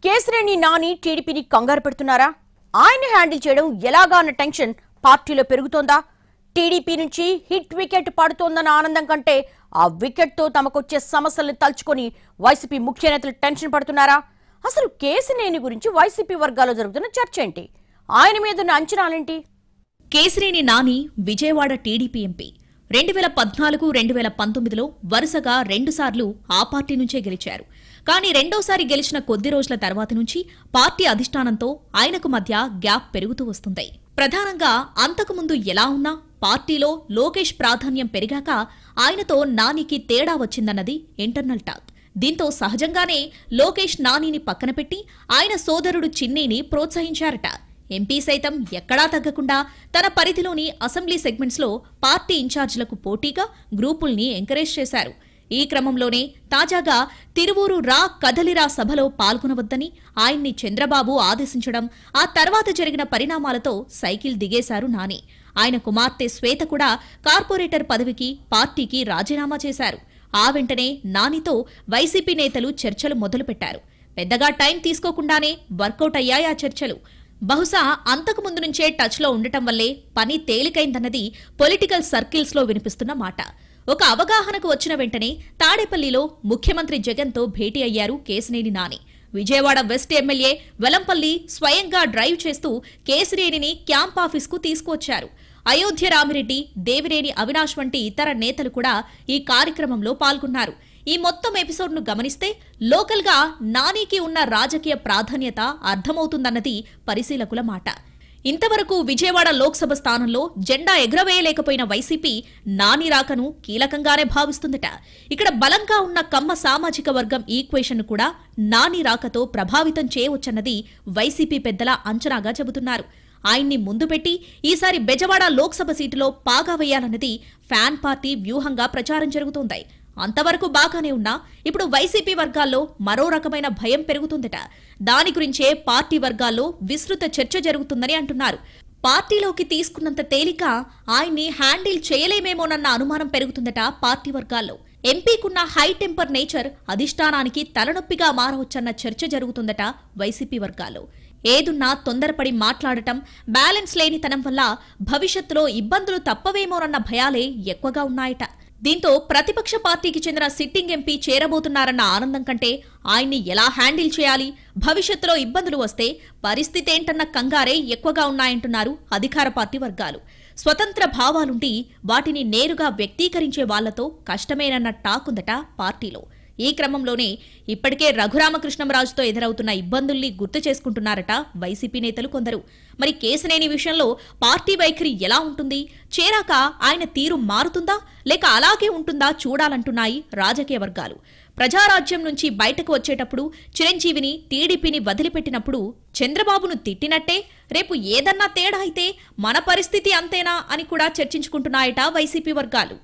కేసినేని నాని టీడీపీని కంగారు పెడుతున్నారా? ఆయన హ్యాండిల్ చేయడం ఎలాగా అన్న టెన్షన్ పార్టీలో పెరుగుతోందా? టీడీపీ నుంచి హిట్ వికెట్ పడుతోందన్న ఆనందం కంటే ఆ వికెట్ తో తమకొచ్చే సమస్యలను తలుచుకొని వైసీపీ ముఖ్య నేతలు టెన్షన్ పడుతున్నారా? అసలు కేసినేని గురించి వైసీపీ వర్గాల్లో జరుగుతున్న చర్చ ఏంటి? ఆయన మీద ఉన్న అంచనాలేంటి? కేసినేని నాని విజయవాడ టీడీపీ ఎంపీ 2014-2019లో వరుసగా 2 సార్లు ఆ పార్టీ నుంచే గెలిచారు. కానీ రెండోసారి గెలిచిన కొద్ది రోజుల తర్వాత నుంచి పార్టీ అధిష్టానంతో ఆయనకు మధ్య గ్యాప్ పెరుగుతూ వస్తుంది. ప్రధానంగా అంతకుముందు ఎలా ఉన్నా పార్టీలో లోకేష్ ప్రాధాన్యం పెరిగాక ఆయనతో నానికి తేడా వచ్చిందన్నది ఇంటర్నల్ టాక్. దీంతో సహజంగానే లోకేష్ నానిని పక్కన పెట్టి ఆయన సోదరుడు చిన్నీని ప్రోత్సహించారట. ఎంపీ సైతం ఎక్కడా తగ్గకుండా తన పరిధిలోని అసెంబ్లీ సెగ్మెంట్స్లో పార్టీ ఇన్ఛార్జీలకు పోటీగా గ్రూపుల్ని ఎంకరేజ్ చేశారు. ఈ క్రమంలోనే తాజాగా తిరువూరు రా కదలిరా సభలో పాల్గొనవద్దని ఆయన్ని చంద్రబాబు ఆదేశించడం, ఆ తర్వాత జరిగిన పరిణామాలతో సైకిల్ దిగేశారు నాని. ఆయన కుమార్తె శ్వేత కూడా కార్పొరేటర్ పదవికి పార్టీకి రాజీనామా చేశారు. ఆ వెంటనే నానితో వైసీపీ నేతలు చర్చలు మొదలుపెట్టారు. పెద్దగా టైం తీసుకోకుండానే వర్కౌట్ అయ్యాయి ఆ చర్చలు. బహుశా అంతకుముందు నుంచే టచ్లో ఉండటం వల్లే పని తేలికైందన్నది పొలిటికల్ సర్కిల్స్లో వినిపిస్తున్న మాట. ఒక అవగాహనకు వచ్చిన వెంటనే తాడేపల్లిలో ముఖ్యమంత్రి జగన్తో భేటీ అయ్యారు కేసినేని నాని. విజయవాడ వెస్ట్ ఎమ్మెల్యే వెలంపల్లి స్వయంగా డ్రైవ్ చేస్తూ కేసినేనిని క్యాంప్ ఆఫీస్కు తీసుకువచ్చారు. అయోధ్య రామిరెడ్డి, దేవినేని అవినాష్ వంటి ఇతర నేతలు కూడా ఈ కార్యక్రమంలో పాల్గొన్నారు. ఈ మొత్తం ఎపిసోడ్ను గమనిస్తే లోకల్గా నానికి ఉన్న రాజకీయ ప్రాధాన్యత అర్థమవుతుందన్నది పరిశీలకుల మాట. ఇంతవరకు విజయవాడ లోక్సభ స్థానంలో జెండా ఎగురవేయలేకపోయిన వైసీపీ నాని రాకను కీలకంగానే భావిస్తుందట. ఇక్కడ బలంగా ఉన్న కమ్మ సామాజిక వర్గం ఈక్వేషన్ కూడా నాని రాకతో ప్రభావితం చేయవచ్చన్నది వైసీపీ పెద్దల అంచనాగా చెబుతున్నారు. ఆయన్ని ముందు పెట్టి ఈసారి బెజవాడ లోక్సభ సీటులో పాగా వేయాలన్నది ఫ్యాన్ పార్టీ వ్యూహంగా ప్రచారం జరుగుతోంది. అంతవరకు బాగానే ఉన్నా ఇప్పుడు వైసీపీ వర్గాల్లో మరో రకమైన భయం పెరుగుతుందట. దాని గురించే పార్టీ వర్గాల్లో విస్తృత చర్చ జరుగుతుందని అంటున్నారు. పార్టీలోకి తీసుకున్నంత తేలిక ఆయన్ని హ్యాండిల్ చేయలేమేమోనన్న అనుమానం పెరుగుతుందట పార్టీ వర్గాల్లో. ఎంపీకున్న హై టెంపర్ నేచర్ అధిష్టానానికి తలనొప్పిగా మారవచ్చన్న చర్చ జరుగుతుందట వైసీపీ వర్గాల్లో. ఏదున్నా తొందరపడి మాట్లాడటం, బ్యాలెన్స్ లేనితనం వల్ల భవిష్యత్తులో ఇబ్బందులు తప్పవేమోనన్న భయాలే ఎక్కువగా ఉన్నాయట. దీంతో ప్రతిపక్ష పార్టీకి చెందిన సిట్టింగ్ ఎంపీ చేరబోతున్నారన్న ఆనందం కంటే ఆయన్ని ఎలా హ్యాండిల్ చేయాలి, భవిష్యత్తులో ఇబ్బందులు వస్తే పరిస్థితేంటన్న కంగారే ఎక్కువగా ఉన్నాయంటున్నారు అధికార పార్టీ వర్గాలు. స్వతంత్ర భావాలుండి వాటిని నేరుగా వ్యక్తీకరించే వాళ్లతో కష్టమేనన్న టాక్ ఉందట పార్టీలో. ఈ క్రమంలోనే ఇప్పటికే రఘురామకృష్ణంరాజుతో ఎదురవుతున్న ఇబ్బందుల్ని గుర్తు చేసుకుంటున్నారట వైసీపీ నేతలు కొందరు. మరి కేసినేని విషయంలో పార్టీ వైఖరి ఎలా ఉంటుంది? చేరాక ఆయన తీరు మారుతుందా లేక అలాగే ఉంటుందా చూడాలంటున్నాయి రాజకీయ వర్గాలు. ప్రజారాజ్యం నుంచి బయటకు వచ్చేటప్పుడు చిరంజీవిని, టీడీపీని వదిలిపెట్టినప్పుడు చంద్రబాబును తిట్టినట్టే రేపు ఏదన్నా తేడా అయితే మన పరిస్థితి అంతేనా అని కూడా చర్చించుకుంటున్నాయట వైసీపీ వర్గాలు.